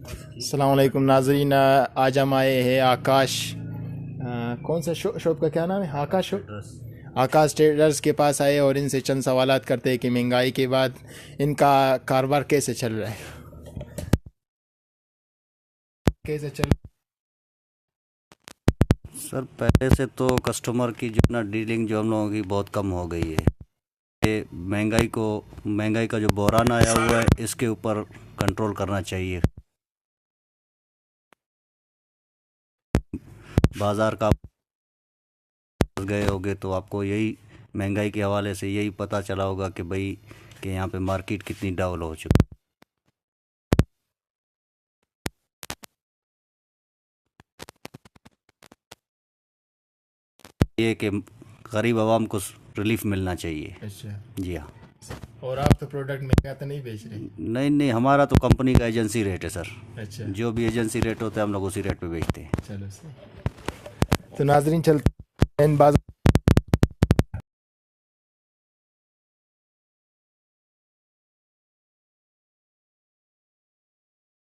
अस्सलाम वालेकुम नाजरीन, आज हम आए हैं आकाश कौन सा शॉप का क्या नाम है? आकाश ट्रेडर्स के पास आए और इनसे चंद सवालात करते हैं कि महंगाई के बाद इनका कारोबार कैसे चल रहा है, कैसे चल। सर पहले से तो कस्टमर की जो ना डीलिंग जो हम लोगों की बहुत कम हो गई है। ये महंगाई का जो बहरान आया हुआ है इसके ऊपर कंट्रोल करना चाहिए। बाज़ार का गए होगे तो आपको यही महंगाई के हवाले से यही पता चला होगा कि भाई कि यहाँ पे मार्केट कितनी डाउन हो चुकी है। ये कि गरीब आवाम को रिलीफ मिलना चाहिए। अच्छा, जी हाँ। और आप तो प्रोडक्ट महंगा तो नहीं बेच रहे? नहीं नहीं, हमारा तो कंपनी का एजेंसी रेट है सर। अच्छा, जो भी एजेंसी रेट होता है हम लोग उसी रेट पे बेचते हैं। चलो सही। तो नाजरीन चलते हैं इन बाजार